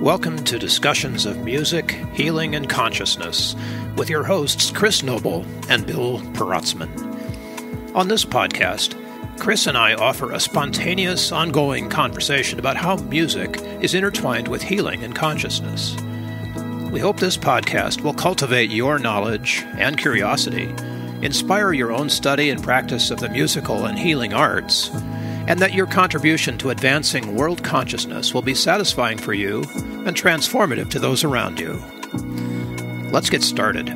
welcome to Discussions of Music, Healing, and Consciousness with your hosts Chris Noble and Bill Paratzman. On this podcast, Chris and I offer a spontaneous, ongoing conversation about how music is intertwined with healing and consciousness. We hope this podcast will cultivate your knowledge and curiosity, inspire your own study and practice of the musical and healing arts, and that your contribution to advancing world consciousness will be satisfying for you and transformative to those around you. Let's get started.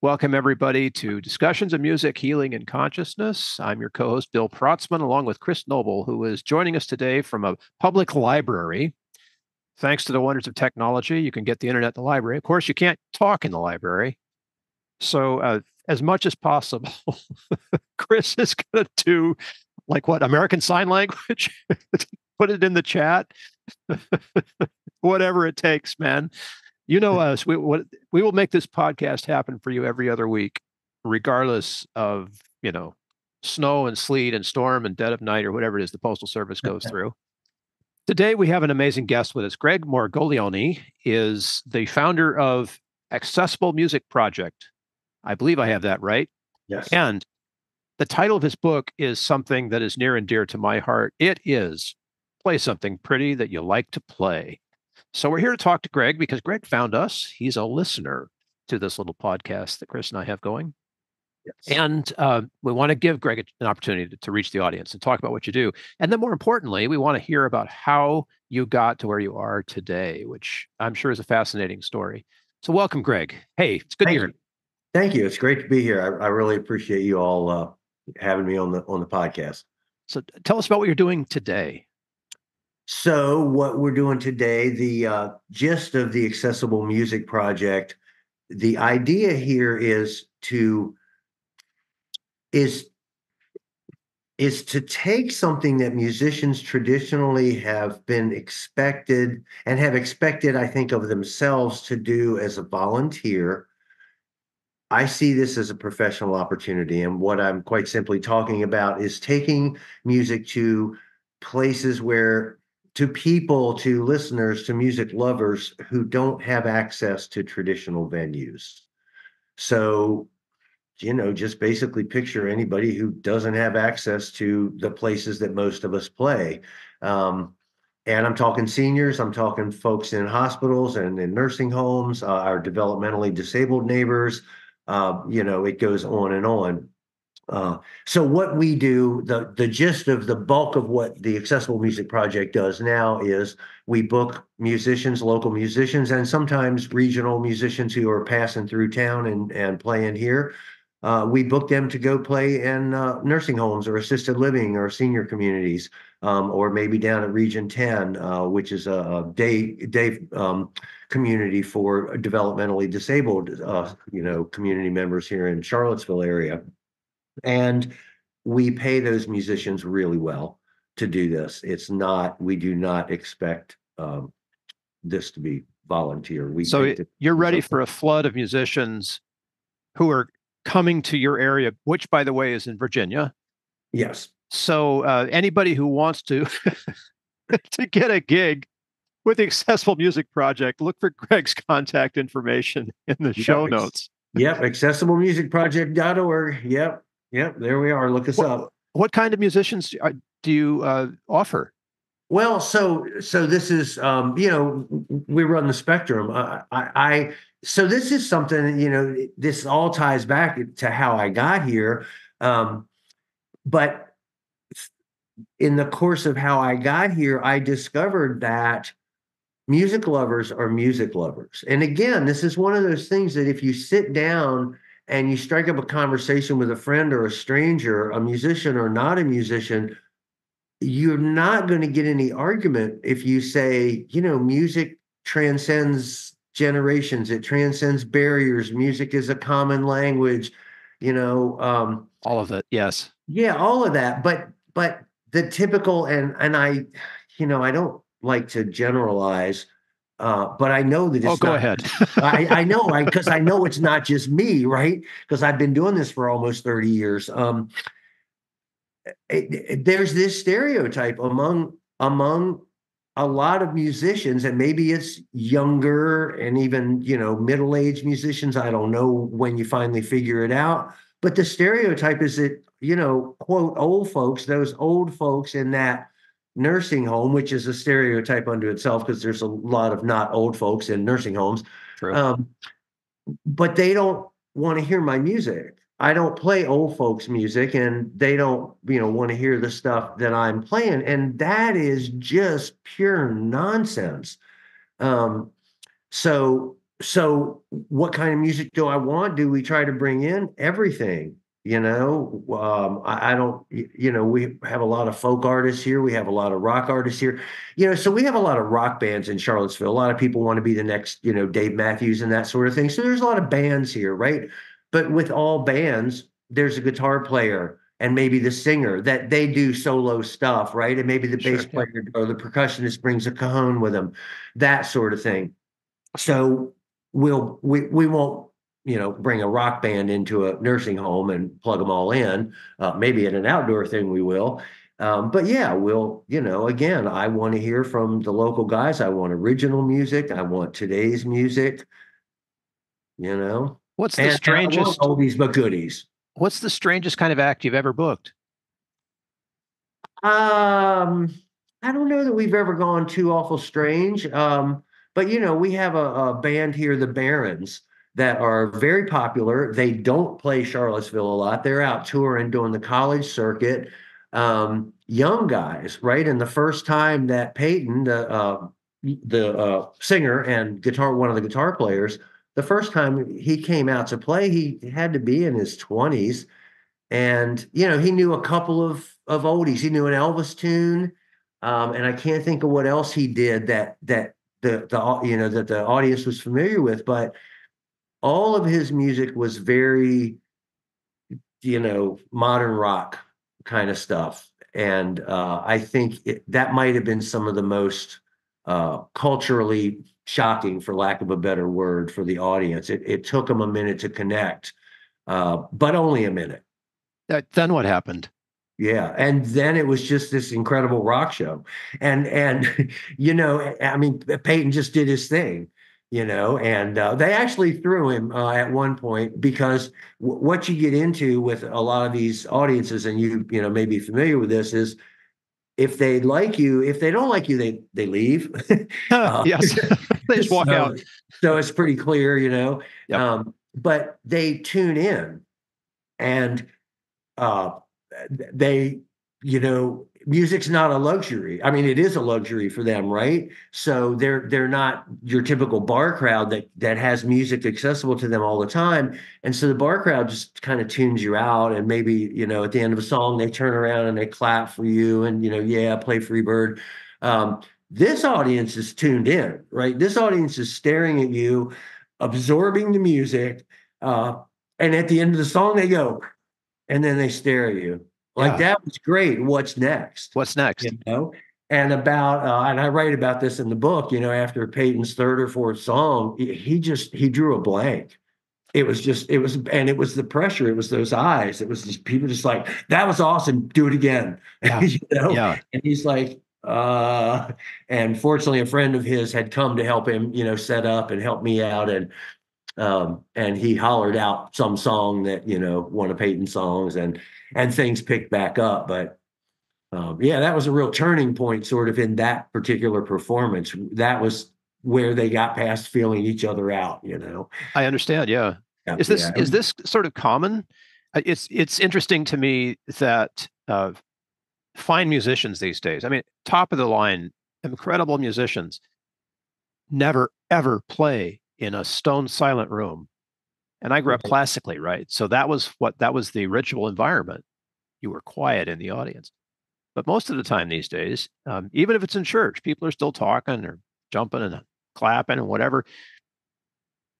Welcome, everybody, to Discussions of Music, Healing, and Consciousness. I'm your co-host, Bill Paratzman, along with Chris Noble, who is joining us today from a public library. Thanks to the wonders of technology, you can get the internet in the library. Of course, you can't talk in the library. So as much as possible, Chris is going to do, American Sign Language? Put it in the chat. Whatever it takes, man. You know us. We will make this podcast happen for you every other week, regardless of, snow and sleet and storm and dead of night or whatever it is the Postal Service goes through. Today, we have an amazing guest with us. Greg Morgoglione is the founder of Accessible Music Project. I believe I have that right. Yes. And the title of his book is something that is near and dear to my heart. It is Play Something Pretty That You Like to Play. So we're here to talk to Greg because Greg found us. He's a listener to this little podcast that Chris and I have going. Yes. And we want to give Greg an opportunity to reach the audience and talk about what you do. And then more importantly, we want to hear about how you got to where you are today, which I'm sure is a fascinating story. So welcome, Greg. Hey, it's good to hear you. Thank you. It's great to be here. I really appreciate you all having me on the podcast. So tell us about what you're doing today. So what we're doing today, the gist of the Accessible Music Project, the idea here is to take something that musicians traditionally have been expected, I think, of themselves to do as a volunteer. I see this as a professional opportunity, and what I'm quite simply talking about is taking music to places to people, to listeners, to music lovers who don't have access to traditional venues. So, just basically picture anybody who doesn't have access to the places that most of us play. And I'm talking seniors, I'm talking folks in hospitals and in nursing homes, our developmentally disabled neighbors. It goes on and on. So what we do, the gist of the bulk of what the Accessible Music Project does now is we book musicians, local musicians, and sometimes regional musicians who are passing through town and playing here. We book them to go play in nursing homes or assisted living or senior communities, or maybe down at Region 10, which is a day community for developmentally disabled, community members here in Charlottesville area. And we pay those musicians really well to do this. We do not expect this to be volunteer. You're ready for a flood of musicians who are coming to your area, which, by the way, is in Virginia. Yes. So anybody who wants to to get a gig with the Accessible Music Project, look for Greg's contact information in the show notes. Yep, accessiblemusicproject.org. Yep, there we are. Look us up. What kind of musicians do you offer? Well, so this is, we run the spectrum. So this is something, this all ties back to how I got here. But in the course of how I got here, I discovered that music lovers are music lovers. And again, this is one of those things that if you sit down and you strike up a conversation with a friend or a stranger, a musician or not a musician, you're not going to get any argument if you say, music transcends generations. It transcends barriers. Music is a common language, all of it. Yes. Yeah, all of that. But the typical, and I don't like to generalize, but I know that it's go ahead. I know, because I know it's not just me, right? Because I've been doing this for almost 30 years. there's this stereotype among a lot of musicians, and maybe it's younger and even, middle-aged musicians. I don't know when you finally figure it out, but the stereotype is that, quote, old folks, those old folks in that nursing home, which is a stereotype unto itself because there's a lot of not old folks in nursing homes. True. But they don't want to hear my music. I don't play old folks music, and they don't, want to hear the stuff that I'm playing. And that is just pure nonsense. Um, so what kind of music do I want? Do we try to bring in everything? I don't, we have a lot of folk artists here. We have a lot of rock artists here. So we have a lot of rock bands in Charlottesville. A lot of people want to be the next, Dave Matthews and that sort of thing. So there's a lot of bands here, right? But with all bands, there's a guitar player and maybe the singer that they do solo stuff, right? And maybe the bass player or the percussionist brings a cajon with them, that sort of thing. So we won't, bring a rock band into a nursing home and plug them all in. Maybe at an outdoor thing we will. But yeah, we'll, again, I want to hear from the local guys. I want original music. I want today's music, What's the and strangest I want oldies but goodies. What's the strangest kind of act you've ever booked? I don't know that we've ever gone too awful strange. But we have a band here, the Barons, that are very popular. They don't play Charlottesville a lot. They're out touring, doing the college circuit. Young guys, right? And the first time that Peyton, the singer and one of the guitar players, the first time he came out to play, he had to be in his 20s. And, he knew a couple of oldies. He knew an Elvis tune. And I can't think of what else he did that that the audience was familiar with, but all of his music was very, modern rock kind of stuff. And I think that might have been some of the most culturally shocking, for lack of a better word, for the audience. It took them a minute to connect, but only a minute. Then what happened? Yeah, and then it was just this incredible rock show, and I mean, Peyton just did his thing, and they actually threw him at one point because what you get into with a lot of these audiences, and you may be familiar with this, is if they like you, if they don't like you, they leave. Yes, they just walk out. So it's pretty clear, Yep. But they tune in, and they, music's not a luxury. I mean, it is a luxury for them, right? So they're not your typical bar crowd that has music accessible to them all the time. And so the bar crowd just kind of tunes you out, and maybe, at the end of a song, they turn around and they clap for you and, yeah, play Freebird. This audience is tuned in, right? This audience is staring at you, absorbing the music. And at the end of the song, they go, and then they stare at you like, that was great. What's next? What's next? And and I write about this in the book, after Peyton's third or fourth song, he drew a blank. It was the pressure. It was those eyes. It was just people just like, that was awesome. Do it again. Yeah. Yeah. And he's like, and fortunately a friend of his had come to help him, set up and help me out. And he hollered out some song that, one of Peyton's songs, and things picked back up. But yeah, that was a real turning point sort of in that particular performance. That was where they got past feeling each other out, I understand. Yeah. Is this sort of common? It's interesting to me that fine musicians these days, I mean, top of the line, incredible musicians, never, ever play in a stone silent room. And I grew up classically, right? So that was the ritual environment. You were quiet in the audience. But most of the time these days, even if it's in church, people are still talking or jumping and clapping and whatever.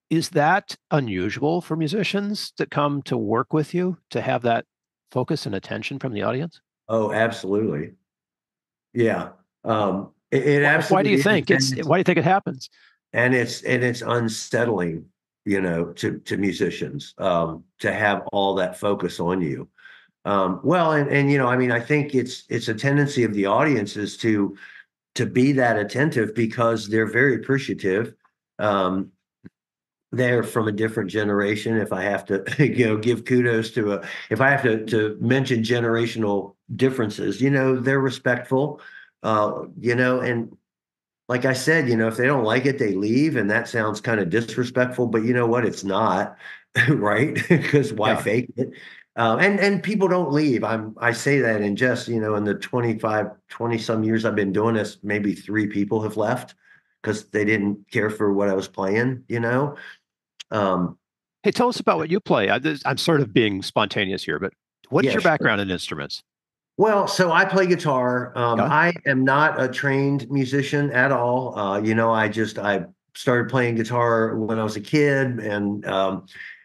Is that unusual for musicians that come to work with you to have that focus and attention from the audience? Oh, absolutely. Yeah. It absolutely. Why do you think why do you think it happens? And it's unsettling, to musicians, to have all that focus on you. Well, and I mean, I think it's a tendency of the audiences to be that attentive because they're very appreciative. Um, they're from a different generation. If I have to, give kudos if I have to mention generational differences, they're respectful, and like I said, if they don't like it, they leave, and that sounds kind of disrespectful, but you know what? It's not, right? Because why Yeah. fake it? And people don't leave. I say that in jest, in the 20 some years I've been doing this, maybe three people have left because they didn't care for what I was playing. Um, Hey, tell us about what you play. I'm sort of being spontaneous here, but what is yeah, your sure. background in instruments? Well, so I play guitar. Yeah. I am not a trained musician at all. I started playing guitar when I was a kid, and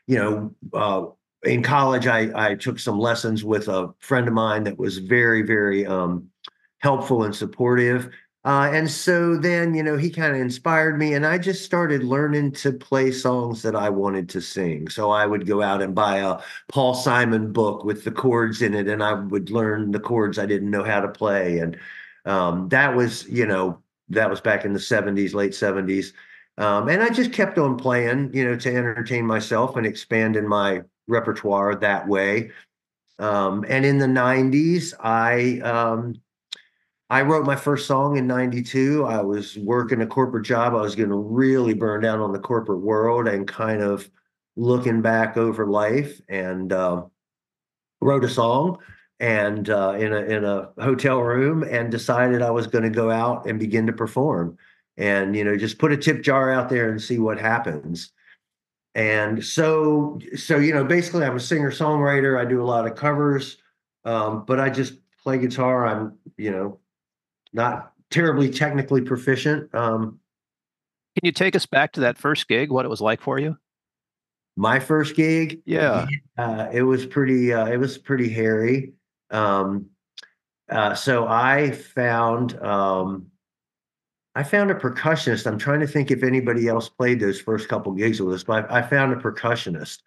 you know, uh, in college, I took some lessons with a friend of mine that was very, very helpful and supportive. And so then, he kind of inspired me, and I just started learning to play songs that I wanted to sing. So I would go out and buy a Paul Simon book with the chords in it, and I would learn the chords I didn't know how to play. And that was back in the 70s, late 70s. And I just kept on playing, to entertain myself and expand in my repertoire that way. And in the 90s, I wrote my first song in 92. I was working a corporate job. I was going to really burn down on the corporate world and kind of looking back over life, and wrote a song and in a hotel room, and decided I was going to go out and begin to perform, and just put a tip jar out there and see what happens. And so basically I'm a singer songwriter. I do a lot of covers, but I just play guitar. I'm not terribly technically proficient. Can you take us back to that first gig, what it was like for you? My first gig, yeah, Yeah. it was pretty hairy. Um, so I found a percussionist. I'm trying to think if anybody else played those first couple gigs with us, but I found a percussionist,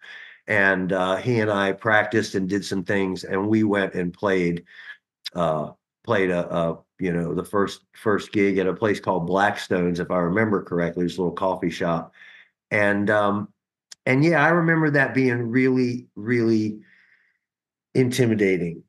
and he and I practiced and did some things, and we went and uh, played the first gig at a place called Blackstone's, if I remember correctly. It was a little coffee shop, and yeah, I remember that being really, really intimidating,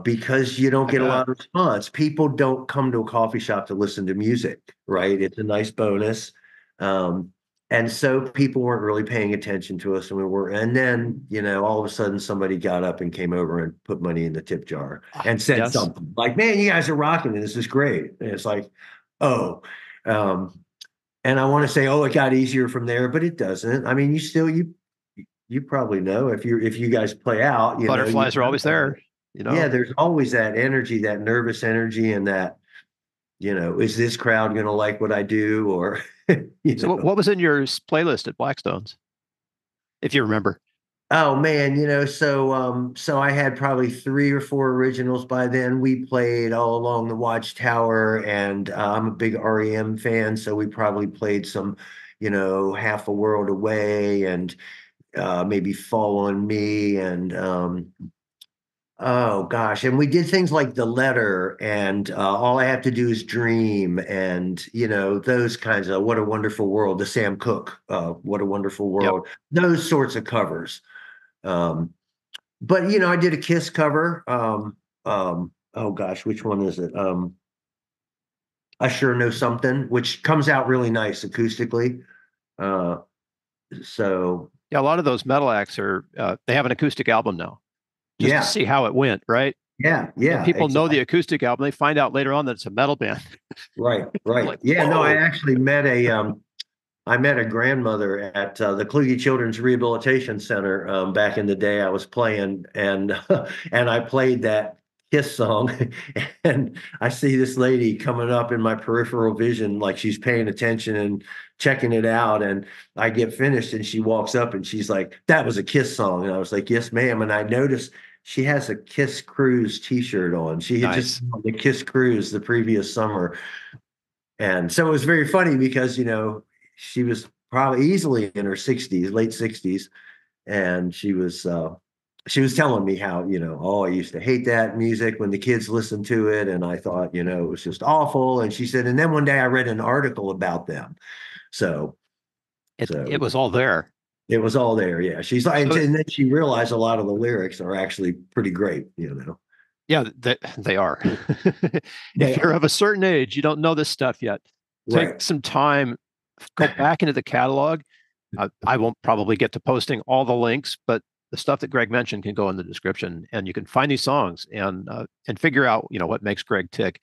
because you don't I get a bet. lot of response. People don't come to a coffee shop to listen to music, right? It's a nice bonus. Um, and so people weren't really paying attention to us, and and then, all of a sudden somebody got up and came over and put money in the tip jar and said Yes. something like, "Man, you guys are rocking and this is great." And it's like, oh, um, and I want to say, oh, it got easier from there, but it doesn't. I mean, you probably know if you guys play out, Butterflies are always there, you yeah, know? there's always that energy, that nervous energy, and that, is this crowd going to like what I do? Or, you So know, what was in your playlist at Blackstone's, if you remember? oh man, so I had probably three or four originals by then. We played all along the Watchtower, and I'm a big REM fan, so we probably played some, Half a World Away, and maybe Fall on Me, and oh gosh, and we did things like The Letter, and All I Have to Do Is Dream, and those kinds of What a Wonderful World, the Sam Cooke, What a Wonderful Yep. World, those sorts of covers. Um, but I did a Kiss cover. Oh gosh, which one is it? I Sure Know Something, which comes out really nice acoustically. Uh, so Yeah, a lot of those metal acts they have an acoustic album now, just to yeah, see how it went, right? yeah, And yeah, people know the exactly. acoustic album. They find out later on that it's a metal band. Right, right. Like, Yeah, no, I whoa. actually met a grandmother at the Kluge Children's Rehabilitation Center, back in the day. I was playing, and and I played that Kiss song, and I see this lady coming up in my peripheral vision, like she's paying attention and checking it out. And I get finished, and she walks up and she's like, "That was a Kiss song," and I was like, "Yes, ma'am." And I noticed she has a Kiss Cruise T-shirt on. She had just Nice. been on the Kiss Cruise the previous summer, and so it was very funny because, she was probably easily in her 60s, late 60s, and she was she was telling me how, oh, I used to hate that music when the kids listened to it. And I thought, it was just awful. And she said, and then one day I read an article about them. So, It so was all there. it was all there. Yeah. She's like, So and then she realized a lot of the lyrics are actually pretty great. yeah, they are. They If you're are. of a certain age, you don't know this stuff yet. Take Right. some time, go back into the catalog. I won't probably get to posting all the links, but the stuff that Greg mentioned can go in the description, and you can find these songs and figure out what makes Greg tick,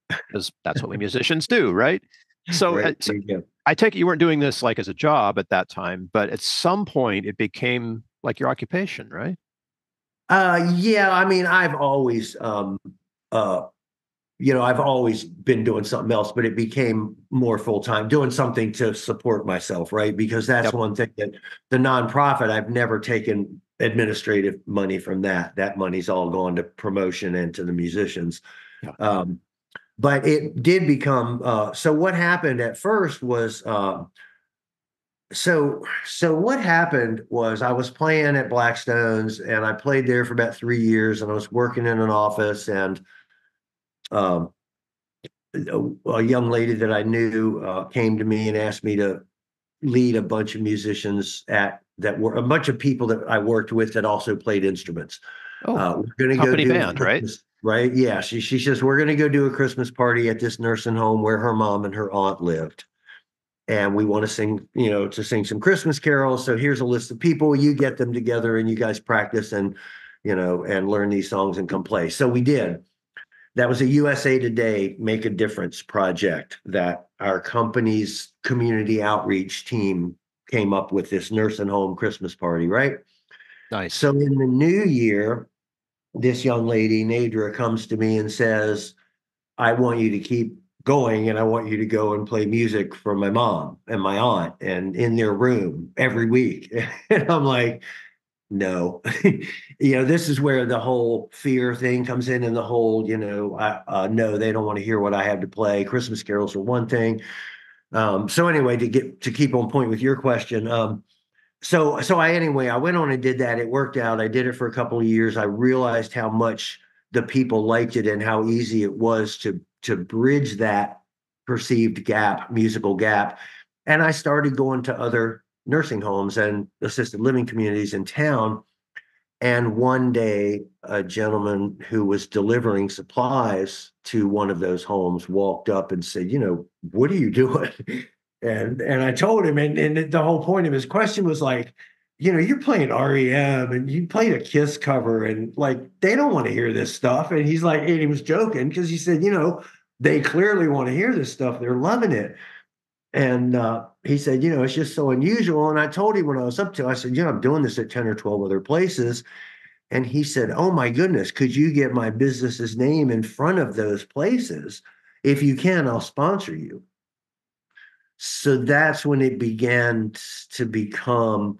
because that's what we musicians do, right? So, Right. There you go. I take it you weren't doing this like as a job at that time, but at some point it became like your occupation, right? Yeah, I mean, uh, I've always been doing something else, but it became more full time, doing something to support myself, right? Because that's Yep. one thing that the nonprofit, I've never taken administrative money from that. That money's all gone to promotion and to the musicians. Yeah. Um, but it did become so what happened at first was so what happened was I was playing at Blackstone's and I played there for about 3 years and I was working in an office and um, a young lady that I knew came to me and asked me to lead a bunch of musicians at that were a bunch of people that I worked with that also played instruments. Oh, We're going to go company do a band, right? Christmas, right? Yeah, she says we're going to go do a Christmas party at this nursing home where her mom and her aunt lived. And we want to sing, to sing some Christmas carols. So here's a list of people. You get them together and you guys practice and learn these songs and come play. So we did. That was a USA Today Make a Difference project that our company's community outreach team came up with this nursing home Christmas party, right? Nice. So in the new year, this young lady, Nadra, comes to me and says, I want you to keep going and I want you to go and play music for my mom and my aunt and in their room every week. And I'm like, no, this is where the whole fear thing comes in and the whole, no, they don't want to hear what I have to play. Christmas carols are one thing. So anyway, to keep on point with your question, I went on and did that. It worked out. I did it for a couple of years. I realized how much the people liked it and how easy it was to bridge that perceived gap, musical gap. And I started going to other nursing homes and assisted living communities in town. And one day, a gentleman who was delivering supplies to one of those homes walked up and said, what are you doing? And I told him, and the whole point of his question was like, you're playing REM and you played a Kiss cover, and like they don't want to hear this stuff. And he's like, and he was joking because he said, they clearly want to hear this stuff. They're loving it. And he said, it's just so unusual. And I told him when I was up to, I said, I'm doing this at 10 or 12 other places. And he said, oh my goodness, could you get my business's name in front of those places? If you can, I'll sponsor you. So that's when it began to become,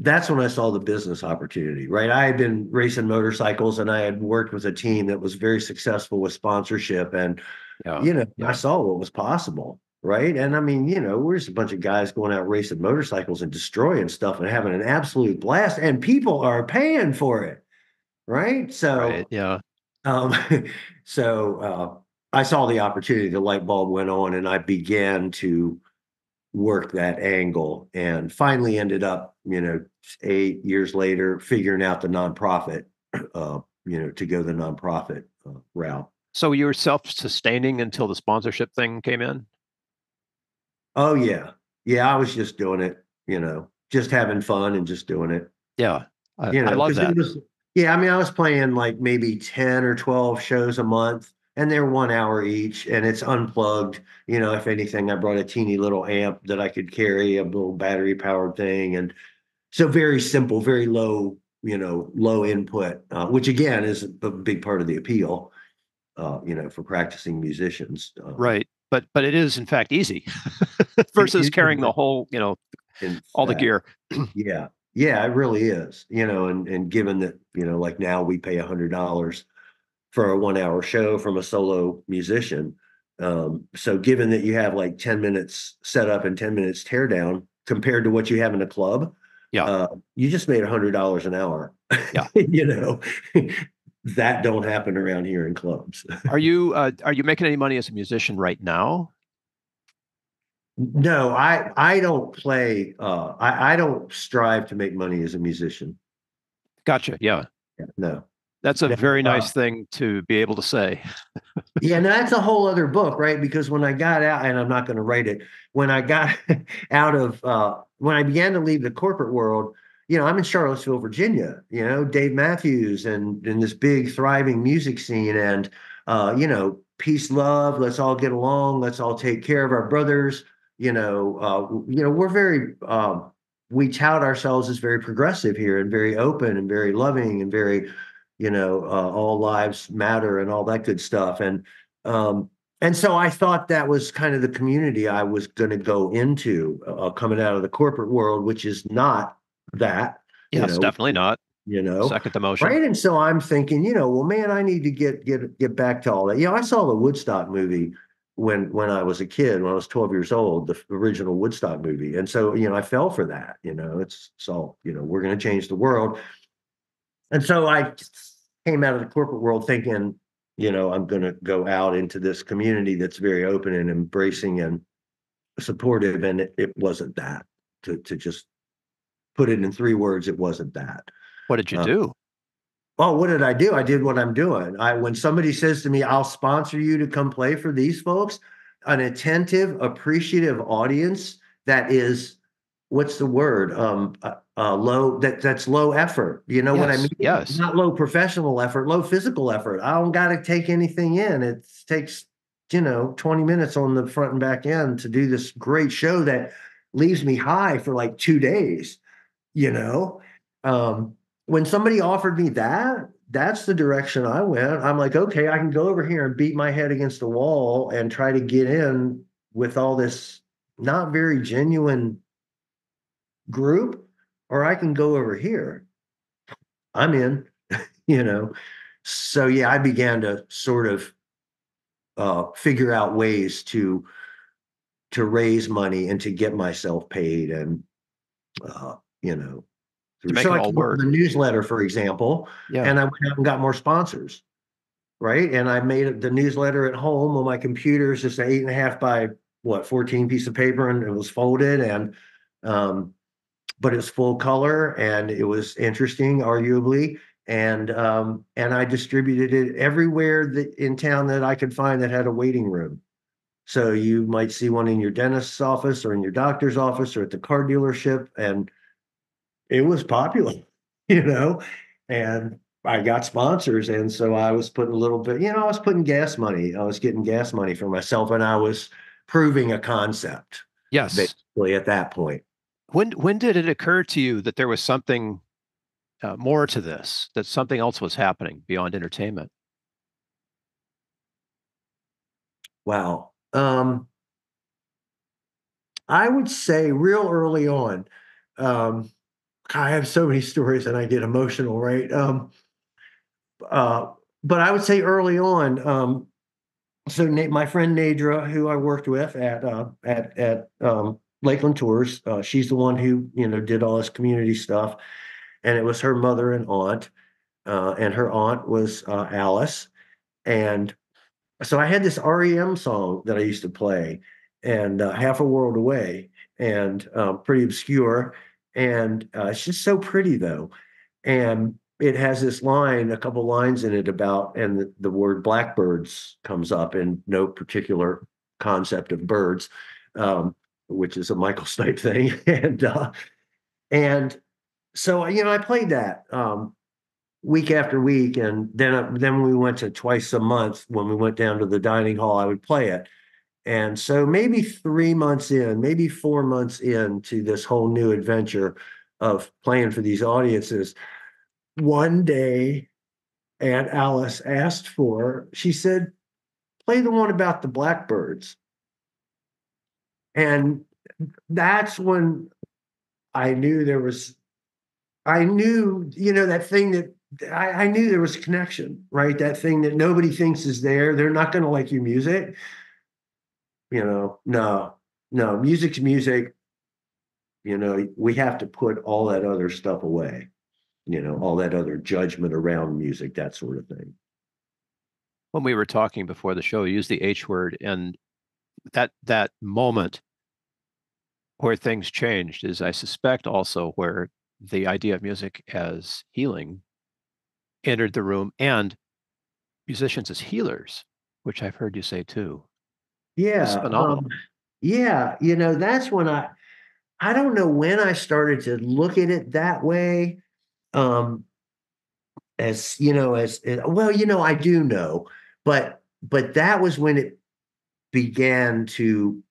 that's when I saw the business opportunity, right? I had been racing motorcycles and I had worked with a team that was very successful with sponsorship. And, Yeah. I Yeah. saw what was possible, right? And I mean, we're just a bunch of guys going out racing motorcycles and destroying stuff and having an absolute blast, and people are paying for it, right? Right. So, Yeah. um, I saw the opportunity, the light bulb went on, and I began to work that angle and finally ended up, 8 years later, figuring out the nonprofit, to go the nonprofit route. So you were self-sustaining until the sponsorship thing came in? Oh yeah. Yeah, I was just doing it, just having fun and just doing it, Yeah. I love because it that. was, yeah, I mean, I was playing like maybe 10 or 12 shows a month and they're 1 hour each and it's unplugged. If anything, I brought a teeny little amp that I could carry, a little battery powered thing. And so very simple, very low, low input, which again is a big part of the appeal, for practicing musicians. Right. But it is in fact easy versus carrying the whole, In all the fact, gear. yeah, yeah, it really is. And given that, like now we pay $100 for a 1 hour show from a solo musician. So given that you have like 10 minutes set up and 10 minutes tear down compared to what you have in a club, Yeah. You just made $100 an hour. Yeah. You know, that don't happen around here in clubs. Are you making any money as a musician right now? No, I don't play. I don't strive to make money as a musician. Gotcha. Yeah. Yeah, no. That's a No, very nice thing to be able to say. yeah, no, that's a whole other book, right? Because when I got out, and I'm not going to write it, when I got out of, when I began to leave the corporate world, I'm in Charlottesville, Virginia, Dave Matthews and this big thriving music scene and, peace, love, let's all get along, let's all take care of our brothers. We're very, we tout ourselves as very progressive here and very open and very loving and very, all lives matter and all that good stuff. Um, and so I thought that was kind of the community I was going to go into, coming out of the corporate world, which is not that, Yes, definitely not. you know, Second emotion. right. And so I'm thinking, well, man, I need to get back to all that. I saw the Woodstock movie when I was a kid, when I was 12 years old, the original Woodstock movie. And so, I fell for that, it's all, we're going to change the world. And so I came out of the corporate world thinking, I'm going to go out into this community that's very open and embracing and supportive. And it wasn't that. To just put it in 3 words, it wasn't that. What did you Uh, do? oh, what did I do? I did what I'm doing. When somebody says to me, I'll sponsor you to come play for these folks, an attentive, appreciative audience that is, what's the word? Low, that's low effort. You know what I Yes, mean? yes. Not low professional effort, low physical effort. I don't got to take anything in. It takes, 20 minutes on the front and back end to do this great show that leaves me high for like 2 days, you know? Um, when somebody offered me that, that's the direction I went. I'm like, okay, I can go over here and beat my head against the wall and try to get in with all this not very genuine group, or I can go over here. I'm in, you know. So yeah, I began to sort of figure out ways to raise money and to get myself paid, and uh, you know, To through. make So it I all came up with work. a newsletter, for example, Yeah. and I went out and got more sponsors, right? And I made the newsletter at home on my computer. It's just an 8.5 by 14 piece of paper, and it was folded, and um, but it's full color and it was interesting, arguably. And I distributed it everywhere that in town that I could find that had a waiting room. So you might see one in your dentist's office or in your doctor's office or at the car dealership, and it was popular, you know. And I got sponsors, and so I was putting a little bit, I was putting gas money. I was getting gas money for myself, and I was proving a concept Yes. basically at that point. When did it occur to you that there was something more to this, that something else was happening beyond entertainment? Wow. I would say real early on, um, I have so many stories and I get emotional, right? Uh, but I would say early on, so my friend Nadra, who I worked with at Lakeland Tours, she's the one who did all this community stuff, and it was her mother and aunt, and her aunt was Alice, and so I had this REM song that I used to play, and Half a World Away, and pretty obscure, and it's just so pretty though, and it has this line, a couple lines in it about, and the word blackbirds comes up in no particular concept of birds, um, which is a Michael Stipe thing, and so I played that. Week after week, and then we went to twice a month. When we went down to the dining hall, I would play it. And so maybe 3 months in, maybe 4 months into this whole new adventure of playing for these audiences, one day Aunt Alice asked she said, play the one about the blackbirds. And that's when I knew that thing that I knew there was a connection, right? That thing that nobody thinks is there. They're not going to like your music. No, music's music. we have to put all that other stuff away, all that other judgment around music, that sort of thing. When we were talking before the show, you used the H word, and that moment where things changed is, I suspect, also where the idea of music as healing entered the room, and musicians as healers, which I've heard you say too. It's Yeah. phenomenal. Yeah. That's when I don't know when I started to look at it that way. Um, well, I do know, but that was when it began to,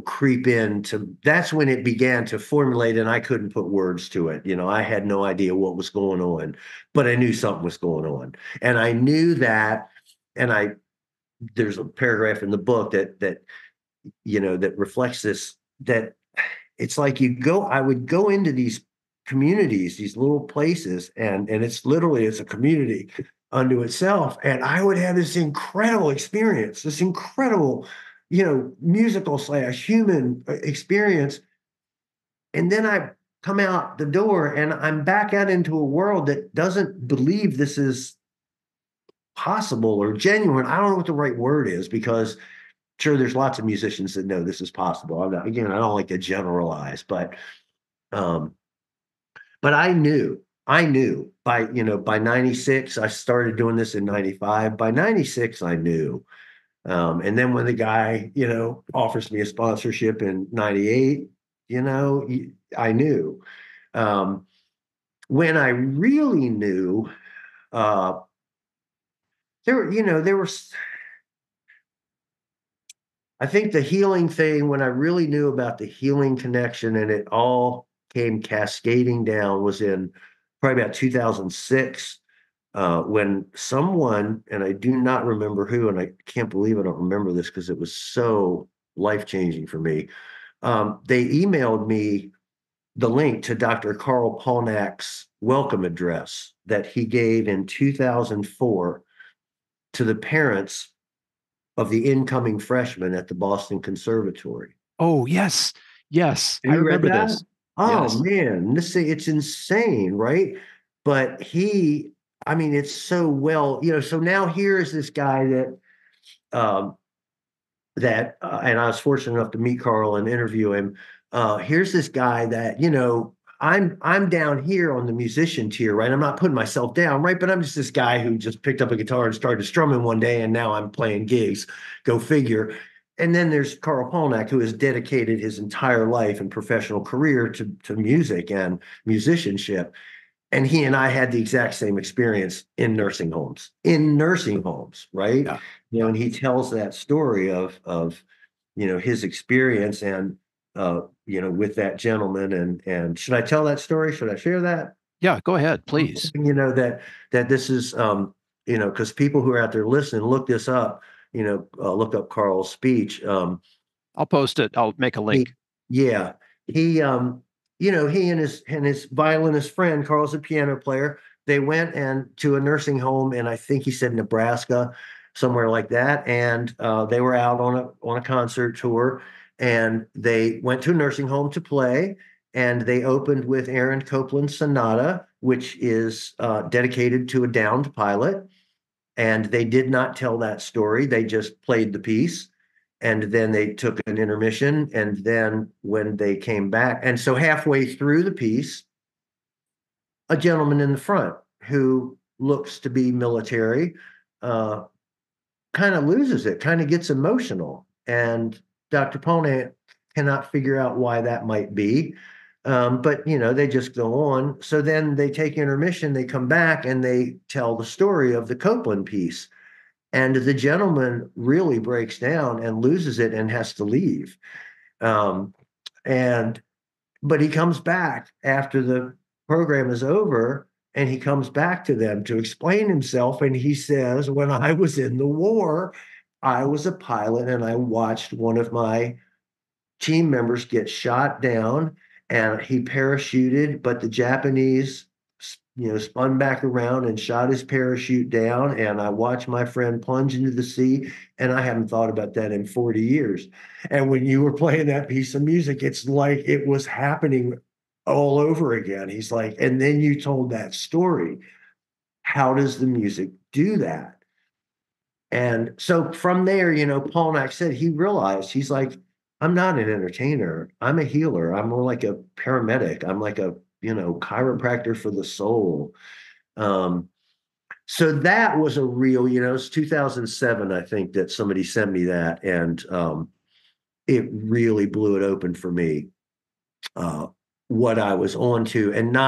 creep into, that's when it began to formulate, and I couldn't put words to it. I had no idea what was going on, but I knew something was going on. And I knew that, and there's a paragraph in the book that reflects this, that it's like I would go into these communities, these little places, and it's a community unto itself. And I would have this incredible experience, this incredible, musical / human experience. And then I come out the door and I'm back out into a world that doesn't believe this is possible or genuine. I don't know what the right word is, because sure, there's lots of musicians that know this is possible. Again, I don't like to generalize, um, but I knew by 96, I started doing this in 95. By 96, I knew. And then when the guy, offers me a sponsorship in 98, I knew. Um, when I really knew, uh, there were, I think the healing thing, when I really knew about the healing connection and it all came cascading down, was in probably about 2006, when someone, and I do not remember who, and I can't believe I don't remember this because it was so life-changing for me. They emailed me the link to Dr. Carl Polnack's welcome address that he gave in 2004 to the parents of the incoming freshmen at the Boston Conservatory. Oh, yes. Yes. Have I you read remember that? this. Oh Yes. man, it's insane, right? But I mean, it's so well, so now here's this guy um, and I was fortunate enough to meet Carl and interview him. Here's this guy that, I'm down here on the musician tier, right? I'm not putting myself down, right? But I'm just this guy who just picked up a guitar and started strumming one day, and now I'm playing gigs. Go figure. And then there's Carl Polnack, who has dedicated his entire life and professional career to music and musicianship. And he and I had the exact same experience in nursing homes, right? Yeah. Yeah. And he tells that story of his experience and with that gentleman. And should I tell that story? Should I share that? Yeah. Go ahead, please. That this is because people who are out there listening, look this up. Look up Carl's speech. I'll post it. I'll make a He, link. yeah, he and his violinist friend, Carl's a piano player. They went and to a nursing home, and I think he said Nebraska, somewhere like that. And they were out on a concert tour, and they went to a nursing home to play. And they opened with Aaron Copland's Sonata, which is dedicated to a downed pilot. And they did not tell that story. They just played the piece. And then they took an intermission. And then when they came back, and so halfway through the piece, a gentleman in the front who looks to be military uh, kind of loses it, kind of gets emotional. And Dr. Pone cannot figure out why that might be. But they just go on. So then they take intermission, they come back, and they tell the story of the Copeland piece. And the gentleman really breaks down and loses it and has to leave. Um, and but he comes back after the program is over, and he comes back to them to explain himself. And he says, "When I was in the war, I was a pilot, and I watched one of my team members get shot down, and he parachuted, but the Japanese spun back around and shot his parachute down. And I watched my friend plunge into the sea. And I haven't thought about that in 40 years. And when you were playing that piece of music, it's like it was happening all over again. He's like, and then you told that story. How does the music do that? And so from there, Paul Nack said he realized he's like, I'm not an entertainer. I'm a healer. I'm more like a paramedic. I'm like a, chiropractor for the soul. Um, so that was a real, it's 2007, I think, that somebody sent me that. And it really blew it open for me, what I was on to, and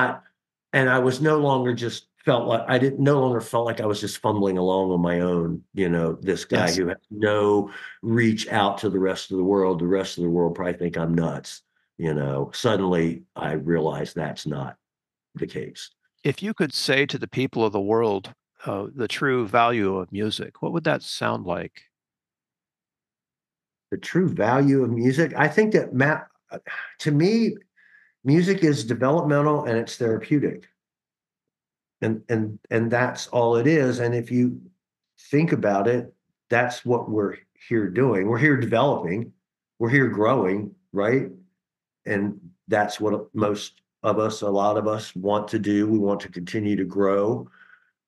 I was no longer just felt like I didn't no longer felt like I was just fumbling along on my own. This guy Yes. who has no reach out to the rest of the world. The rest of the world probably think I'm nuts. Suddenly I realized that's not the case. If you could say to the people of the world the true value of music, what would that sound like? The true value of music, I think that to me, music is developmental and it's therapeutic. And that's all it is. And if you think about it, that's what we're here doing. We're here developing, we're here growing, right? And that's what most of us, a lot of us want to do. We want to continue to grow.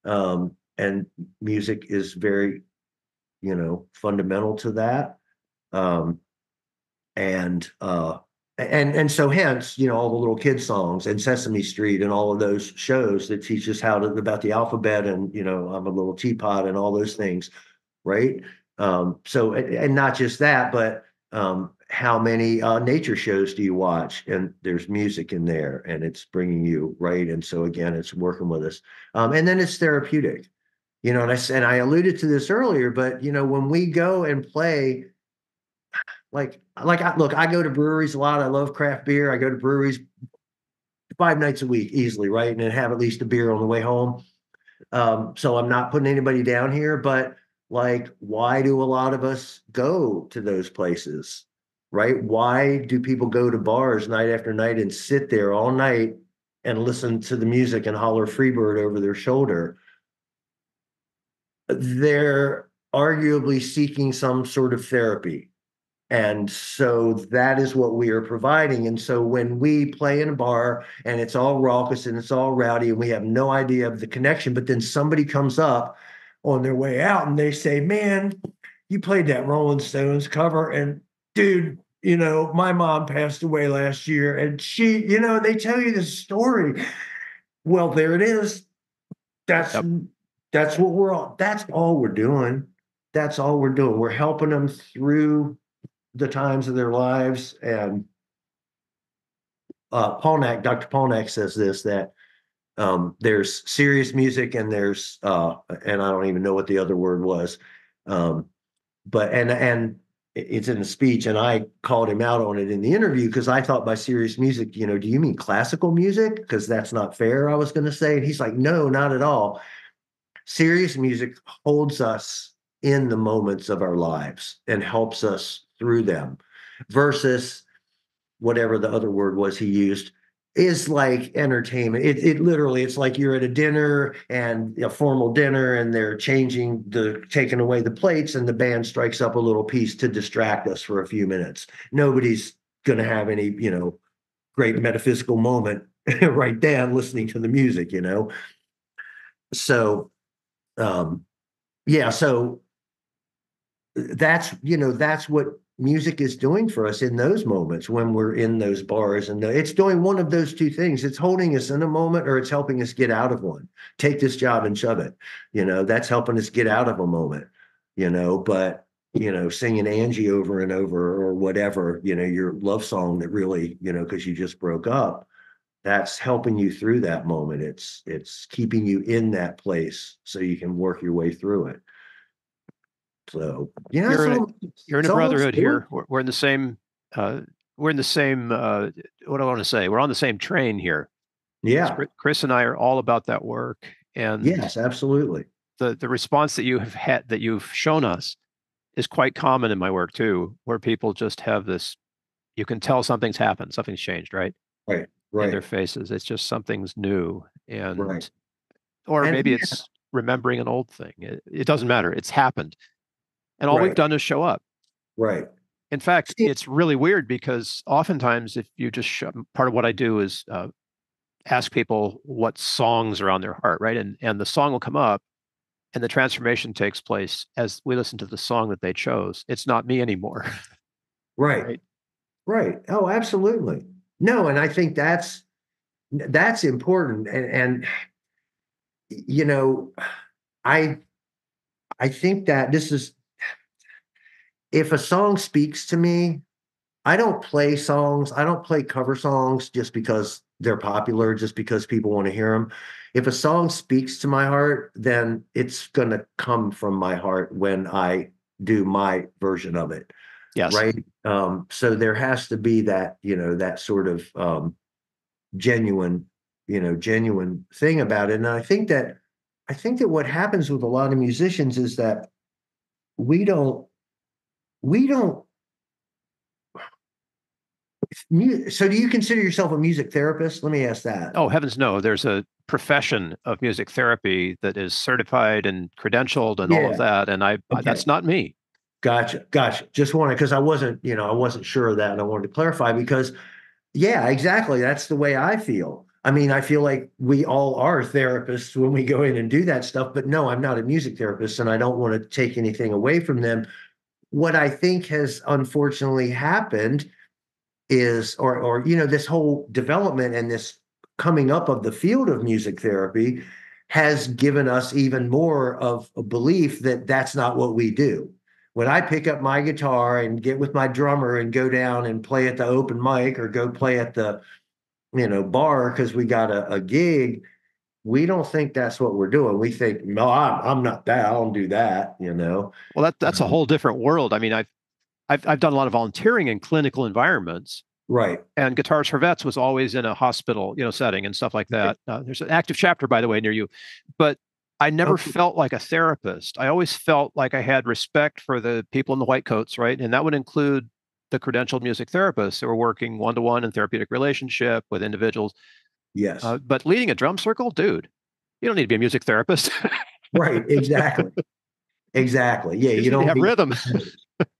And music is very, fundamental to that. Um, and so hence, all the little kid songs and Sesame Street and all of those shows that teach us about the alphabet and, I'm a little teapot and all those things, right? So and not just that, but how many nature shows do you watch? And there's music in there and it's bringing you right. And so again, it's working with us. And then it's therapeutic, and I alluded to this earlier, but when we go and play, look, I go to breweries a lot. I love craft beer. I go to breweries 5 nights a week easily, right? And then have at least a beer on the way home. So I'm not putting anybody down here, but like, why do a lot of us go to those places, right? Why do people go to bars night after night and sit there all night and listen to the music and holler Freebird over their shoulder? They're arguably seeking some sort of therapy. And so that is what we are providing. And so when we play in a bar and it's all raucous and it's all rowdy and we have no idea of the connection, but then somebody comes up on their way out and they say, man, you played that Rolling Stones cover. And dude, my mom passed away last year and she, they tell you this story. Well, there it is. That's Yep. that's what we're all that's all we're doing. That's all we're doing. We're helping them through the times of their lives. And Dr. Polnack says this, that there's serious music and there's and I don't even know what the other word was. But and it's in the speech, and I called him out on it in the interview because I thought by serious music, do you mean classical music? Because that's not fair, I was going to say. And he's like, no, not at all. Serious music holds us in the moments of our lives and helps us through them, versus whatever the other word was he used is like entertainment. It literally, it's like you're at a dinner and a formal dinner and they're taking away the plates and the band strikes up a little piece to distract us for a few minutes. Nobody's going to have any, great metaphysical moment right then listening to the music, So, yeah, so that's what music is doing for us in those moments when we're in those bars, and it's doing one of those two things. It's holding us in a moment or it's helping us get out of one. Take this job and shove it, that's helping us get out of a moment, but singing Angie over and over or whatever, your love song that really, because you just broke up, that's helping you through that moment. It's keeping you in that place so you can work your way through it. So yeah, You're in a, you're in it's a all brotherhood here. We're in the same. We're in the same. What do I want to say? We're on the same train here. yeah, Chris and I are all about that work, and yes, absolutely. the response that you have had, that you've shown us, is quite common in my work too, where people just have this. You can tell something's happened, something's changed, right? Right. in their Right. faces. It's just something's new, Right. and or And maybe yeah, it's remembering an old thing. It doesn't matter. It's happened, and all we've right. done is show up. Right. In fact, See, it's really weird because oftentimes, if you just part of what I do is ask people what songs are on their heart, right? And the song will come up, and the transformation takes place as we listen to the song that they chose. It's not me anymore, right. right? Right. Oh, absolutely. No, and I think that's important. And you know, I I think that this is if a song speaks to me, I don't play songs. I don't play cover songs just because they're popular, just because people want to hear them. If a song speaks to my heart, then it's going to come from my heart when I do my version of it. Yes. Right. So there has to be that, that sort of genuine, genuine thing about it. And I think that what happens with a lot of musicians is that we don't, we don't so do you consider yourself a music therapist? Let me ask that. Oh, heavens no. There's a profession of music therapy that is certified and credentialed and all of Yeah. that. And Okay. that's not me. Gotcha. Gotcha. Just wanted because I wasn't sure of that and I wanted to clarify because yeah, exactly. That's the way I feel. I mean, I feel like we all are therapists when we go in and do that stuff, but no, I'm not a music therapist and I don't want to take anything away from them. What I think has unfortunately happened is this whole development and this coming up of the field of music therapy has given us even more of a belief that that's not what we do. When I pick up my guitar and get with my drummer and go down and play at the open mic or go play at the bar because we got a gig, we don't think that's what we're doing. We think, no, I'm not that. I don't do that. Well, that's a Um, whole different world. I mean, I've done a lot of volunteering in clinical environments, right. and Guitars for Vets was always in a hospital, setting and stuff like that. There's an active chapter, by the way, near you, but I never Okay. felt like a therapist. I always felt like I had respect for the people in the white coats, right? And that would include the credentialed music therapists who are working one to one in therapeutic relationship with individuals. Yes. But leading a drum circle, dude, you don't need to be a music therapist. Right. Exactly. Exactly. Yeah, You just you need to don't have need. rhythm.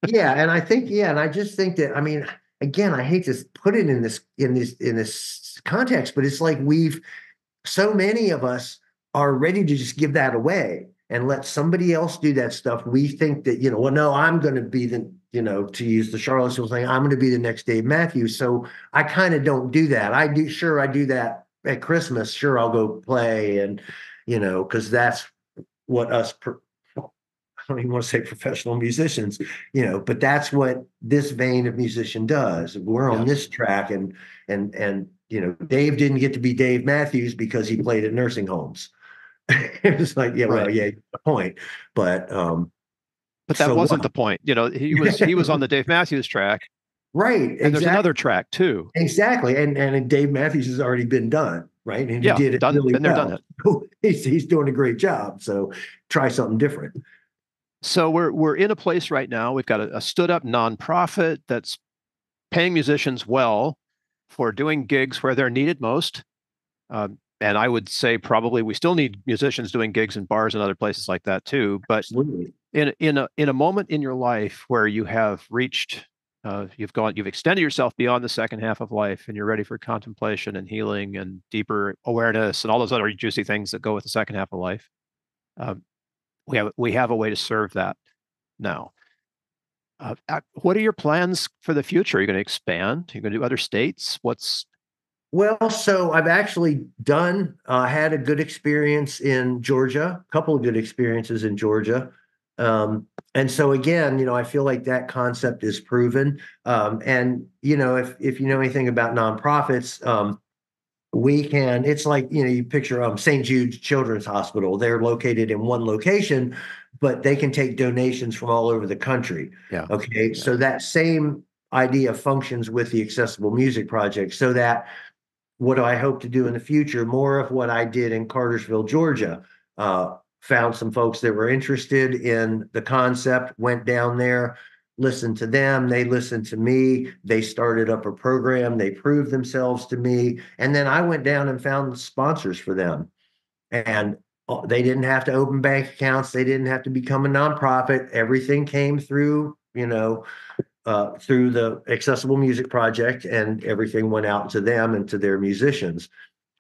Yeah, and I think and I just think that I mean, again, I hate to put it in this context, but it's like so many of us are ready to just give that away and let somebody else do that stuff. We think that, well, no, I'm going to be to use the Charlottesville thing, I'm going to be the next Dave Matthews. So I kind of don't do that. I do that at Christmas. Sure, I'll go play and, because that's what I don't even want to say professional musicians, but that's what this vein of musician does. We're on Yeah, this track and Dave didn't get to be Dave Matthews because he played at nursing homes. It was like, yeah, well, right. yeah, the point. But But that so wasn't what? the point. He was on the Dave Matthews track, Right, and there's exactly. another track too. Exactly. And Dave Matthews has already been done, right? And he Yeah, did it done, really been there, done well. that. So he's doing a great job. So try something different. So we're in a place right now. We've got a stood up nonprofit that's paying musicians well for doing gigs where they're needed most. And I would say probably we still need musicians doing gigs in bars and other places like that too. But Absolutely. in a moment in your life where you have reached, you've extended yourself beyond the second half of life, and you're ready for contemplation and healing and deeper awareness and all those other juicy things that go with the second half of life. Um, we have a way to serve that now. What are your plans for the future? Are you going to expand? Are you going to do other states? Well, so I've actually had a good experience in Georgia, a couple of good experiences in Georgia. And so again, I feel like that concept is proven. And if you know anything about nonprofits, it's like, you picture St. Jude's Children's Hospital. They're located in one location, but they can take donations from all over the country. Yeah, Okay. yeah, So that same idea functions with the Accessible Music Project so that what do I hope to do in the future? More of what I did in Cartersville, Georgia. Found some folks that were interested in the concept, went down there, listened to them, they listened to me, they started up a program, they proved themselves to me, and then I went down and found sponsors for them. And they didn't have to open bank accounts, they didn't have to become a nonprofit. Everything came through, through the Accessible Music Project, and everything went out to them and to their musicians.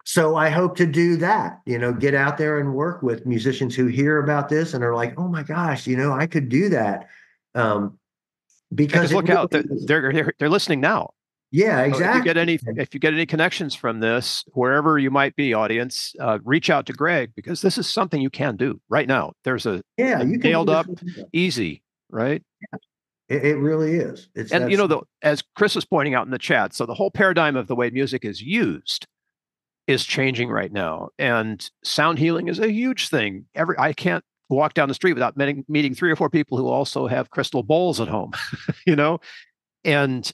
So I hope to do that, get out there and work with musicians who hear about this and are like, oh my gosh, I could do that. Because Because it look out, really is. they're listening now. Yeah, So exactly. if you get any connections from this, wherever you might be, audience, reach out to Greg, because this is something you can do right now. There's Yeah, a you can do nailed this. up, easy, right? It really is. It's And that's as Chris was pointing out in the chat, so the whole paradigm of the way music is used is changing right now, and sound healing is a huge thing. I can't walk down the street without meeting 3 or 4 people who also have crystal bowls at home, you know, and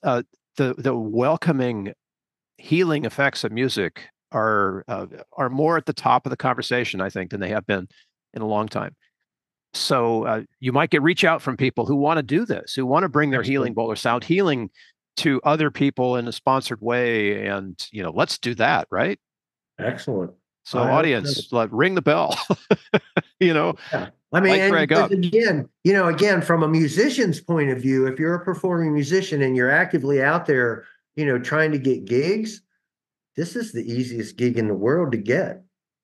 the welcoming healing effects of music are more at the top of the conversation, I think, than they have been in a long time. So you might get reach out from people who want to do this, who want to bring their healing bowl or sound healing to other people in a sponsored way, and let's do that, right? excellent. So, audience, ring the bell. Yeah. I mean, Light and Greg up. again, from a musician's point of view, if you're a performing musician and you're actively out there, trying to get gigs, this is the easiest gig in the world to get.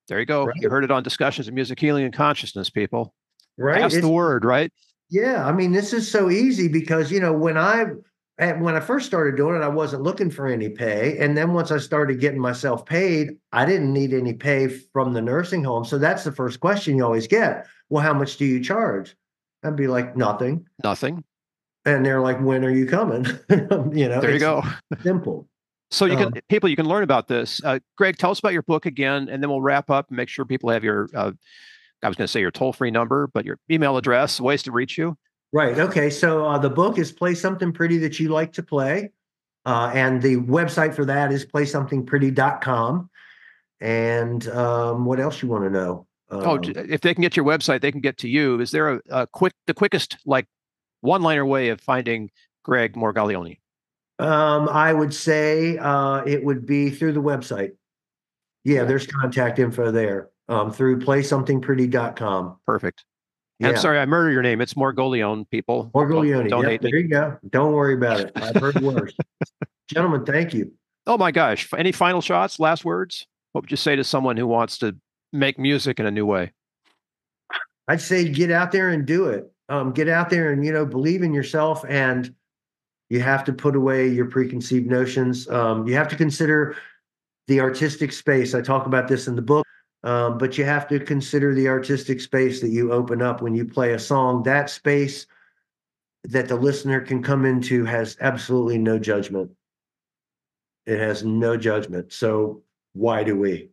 There you go. Right? You heard it on Discussions of Music Healing and Consciousness, people. Right. Pass the word, right? Yeah. I mean, this is so easy because, when I first started doing it, I wasn't looking for any pay. And then once I started getting myself paid, I didn't need any pay from the nursing home. So that's the first question you always get. Well, how much do you charge? I'd be like, nothing. Nothing. And they're like, when are you coming? There you It's go. simple. So you can learn about this. Greg, tell us about your book again, and then we'll wrap up and make sure people have your, I was going to say your toll-free number, but your email address, ways to reach you. Right. Okay. So the book is Play Something Pretty That You Like to Play. And the website for that is playsomethingpretty.com. And what else you want to know? If they can get your website, they can get to you. Is there the quickest, like, one-liner way of finding Greg Morgoglione? I would say it would be through the website. Yeah, there's contact info there through playsomethingpretty.com. Perfect. Yeah. I'm sorry, I murdered your name. It's Morgoglione, people. Morgoglione. Don't Yep, hate me. there you go. Don't worry about it. I've heard worse. Gentlemen, thank you. Oh my gosh. Any final shots, last words? What would you say to someone who wants to make music in a new way? I'd say get out there and do it. Get out there and, believe in yourself, and you have to put away your preconceived notions. You have to consider the artistic space. I talk about this in the book, but you have to consider the artistic space that you open up when you play a song. That space that the listener can come into has absolutely no judgment. It has no judgment. So why do we?